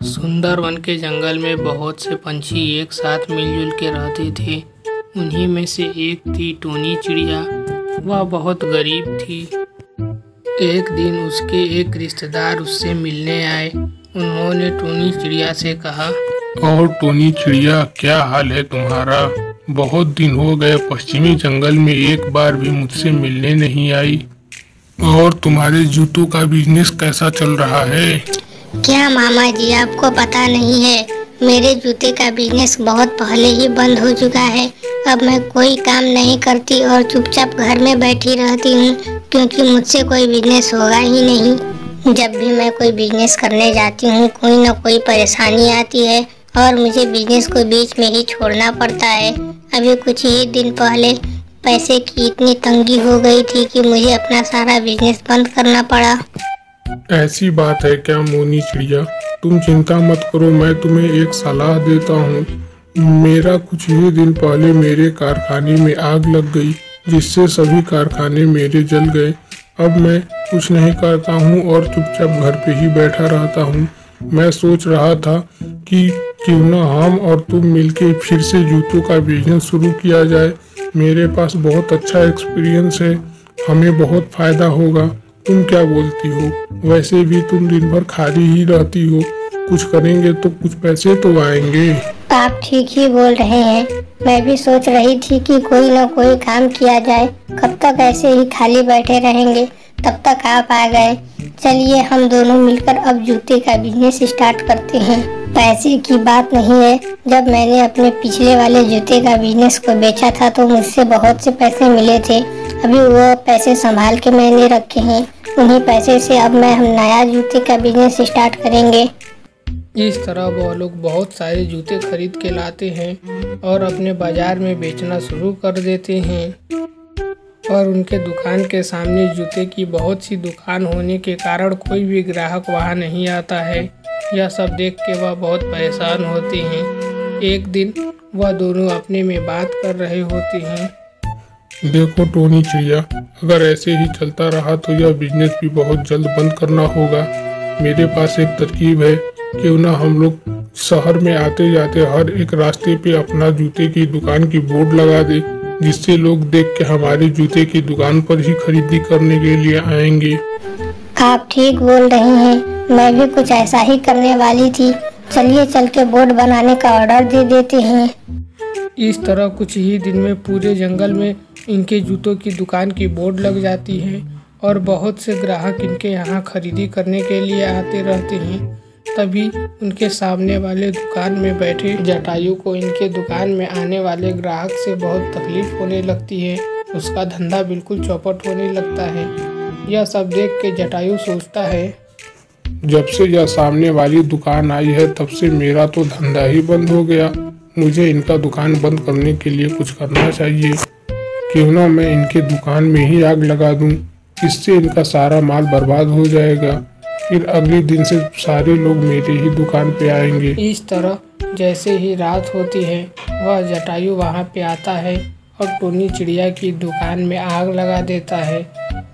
सुंदरवन के जंगल में बहुत से पंछी एक साथ मिलजुल के रहते थे। उन्हीं में से एक थी टोनी चिड़िया। वह बहुत गरीब थी। एक दिन उसके एक रिश्तेदार उससे मिलने आए। उन्होंने टोनी चिड़िया से कहा, और टोनी चिड़िया, क्या हाल है तुम्हारा? बहुत दिन हो गए पश्चिमी जंगल में एक बार भी मुझसे मिलने नहीं आई। और तुम्हारे जूतों का बिजनेस कैसा चल रहा है? क्या मामा जी, आपको पता नहीं है, मेरे जूते का बिजनेस बहुत पहले ही बंद हो चुका है। अब मैं कोई काम नहीं करती और चुपचाप घर में बैठी रहती हूँ, क्योंकि मुझसे कोई बिजनेस होगा ही नहीं। जब भी मैं कोई बिजनेस करने जाती हूँ, कोई न कोई परेशानी आती है और मुझे बिजनेस को बीच में ही छोड़ना पड़ता है। अभी कुछ ही दिन पहले पैसे की इतनी तंगी हो गई थी कि मुझे अपना सारा बिजनेस बंद करना पड़ा। ऐसी बात है क्या मोनी चिड़िया? तुम चिंता मत करो, मैं तुम्हें एक सलाह देता हूँ। मेरा कुछ ही दिन पहले मेरे कारखाने में आग लग गई, जिससे सभी कारखाने मेरे जल गए। अब मैं कुछ नहीं करता हूँ और चुपचाप घर पे ही बैठा रहता हूँ। मैं सोच रहा था कि क्यों ना हम और तुम मिलके फिर से जूतों का बिजनेस शुरू किया जाए। मेरे पास बहुत अच्छा एक्सपीरियंस है, हमें बहुत फायदा होगा। तुम क्या बोलती हो? वैसे भी तुम दिन भर खाली ही रहती हो, कुछ करेंगे तो कुछ पैसे तो आएंगे। आप ठीक ही बोल रहे हैं। मैं भी सोच रही थी कि कोई न कोई काम किया जाए। कब तक ऐसे ही खाली बैठे रहेंगे? तब तक आप आ गए। चलिए हम दोनों मिलकर अब जूते का बिजनेस स्टार्ट करते हैं। पैसे की बात नहीं है। जब मैंने अपने पिछले वाले जूते का बिजनेस को बेचा था तो मुझसे बहुत से पैसे मिले थे। अभी वो पैसे संभाल के मैंने रखे हैं। उन्हीं पैसे से अब हम नया जूते का बिजनेस स्टार्ट करेंगे। इस तरह वह लोग बहुत सारे जूते खरीद के लाते हैं और अपने बाजार में बेचना शुरू कर देते हैं। और उनके दुकान के सामने जूते की बहुत सी दुकान होने के कारण कोई भी ग्राहक वहां नहीं आता है। यह सब देख के वह बहुत परेशान होते हैं। एक दिन वह दोनों अपने में बात कर रहे होते हैं। देखो टोनी चिड़िया, अगर ऐसे ही चलता रहा तो यह बिजनेस भी बहुत जल्द बंद करना होगा। मेरे पास एक तरकीब है, क्यों ना हम लोग शहर में आते जाते हर एक रास्ते पे अपना जूते की दुकान की बोर्ड लगा दे, जिससे लोग देख के हमारी जूते की दुकान पर ही खरीदी करने के लिए आएंगे। आप ठीक बोल रहे हैं, मैं भी कुछ ऐसा ही करने वाली थी। चलिए चल के बोर्ड बनाने का ऑर्डर दे देते हैं। इस तरह कुछ ही दिन में पूरे जंगल में इनके जूतों की दुकान की बोर्ड लग जाती है और बहुत से ग्राहक इनके यहाँ खरीदी करने के लिए आते रहते हैं। तभी उनके सामने वाले दुकान में बैठे जटायु को इनके दुकान में आने वाले ग्राहक से बहुत तकलीफ होने लगती है। उसका धंधा बिल्कुल चौपट होने लगता है। यह सब देख के जटायु सोचता है, जब से यह सामने वाली दुकान आई है तब से मेरा तो धंधा ही बंद हो गया। मुझे इनका दुकान बंद करने के लिए कुछ करना चाहिए। क्यों ना मैं इनके दुकान में ही आग लगा दूं, इससे इनका सारा माल बर्बाद हो जाएगा। फिर अगले दिन से सारे लोग मेरे ही दुकान पे आएंगे। इस तरह जैसे ही रात होती है वह जटायु वहाँ पे आता है और टोनी चिड़िया की दुकान में आग लगा देता है।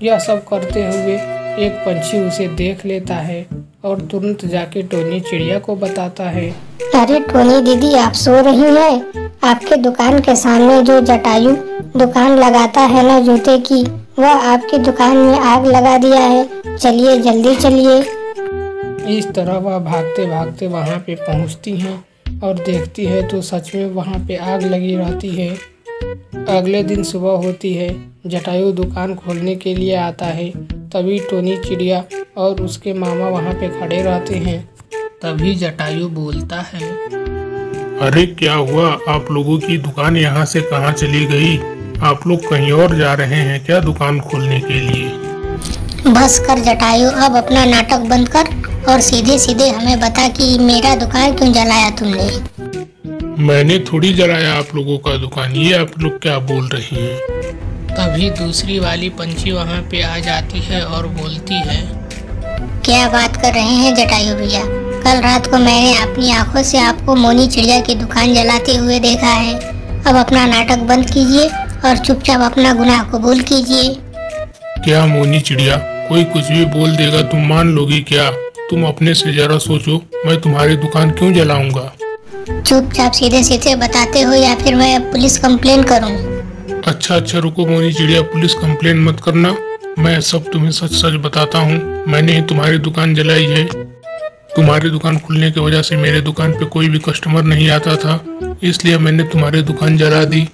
यह सब करते हुए एक पंछी उसे देख लेता है और तुरंत जाके टोनी चिड़िया को बताता है। अरे टोनी दीदी, आप सो रही हैं? आपके दुकान के सामने जो जटायु दुकान लगाता है ना जूते की, वह आपकी दुकान में आग लगा दिया है। चलिए जल्दी चलिए। इस तरह वह भागते भागते वहाँ पे पहुँचती हैं और देखती है तो सच में वहाँ पे आग लगी रहती है। अगले दिन सुबह होती है। जटायु दुकान खोलने के लिए आता है। तभी टोनी चिड़िया और उसके मामा वहाँ पे खड़े रहते हैं। तभी जटायु बोलता है, अरे क्या हुआ? आप लोगों की दुकान यहाँ से कहाँ चली गई? आप लोग कहीं और जा रहे हैं क्या दुकान खोलने के लिए? बस कर जटायु, अब अपना नाटक बंद कर और सीधे सीधे हमें बता कि मेरा दुकान क्यों जलाया तुमने? मैंने थोड़ी जलाया आप लोगों का दुकान, ये आप लोग क्या बोल रही हैं? तभी दूसरी वाली पंछी वहाँ पे आ जाती है और बोलती है, क्या बात कर रहे हैं जटायु भैया? कल रात को मैंने अपनी आंखों से आपको मोनी चिड़िया की दुकान जलाते हुए देखा है। अब अपना नाटक बंद कीजिए और चुपचाप अपना गुनाह कबूल कीजिए। क्या मोनी चिड़िया, कोई कुछ भी बोल देगा तुम मान लोगी क्या? तुम अपने से जरा सोचो, मैं तुम्हारी दुकान क्यों जलाऊंगा? चुपचाप सीधे सीधे बताते हो या फिर मैं पुलिस कंप्लेन करूं? अच्छा रुको मोनी चिड़िया, पुलिस कंप्लेन मत करना। मैं सब तुम्हें सच सच बताता हूँ। मैंने ही तुम्हारी दुकान जलाई है। तुम्हारी दुकान खुलने की वजह से मेरे दुकान पे कोई भी कस्टमर नहीं आता था, इसलिए मैंने तुम्हारी दुकान जला दी।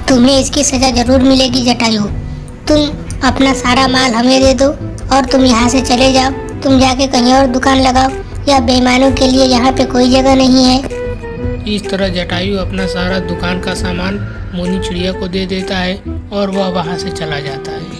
तुम्हें इसकी सजा जरूर मिलेगी जटायु। तुम अपना सारा माल हमें दे दो और तुम यहाँ से चले जाओ। तुम जाके कहीं और दुकान लगाओ, या बेईमानों के लिए यहाँ पे कोई जगह नहीं है। इस तरह जटायु अपना सारा दुकान का सामान मोनी चिड़िया को दे देता है और वह वहाँ से चला जाता है।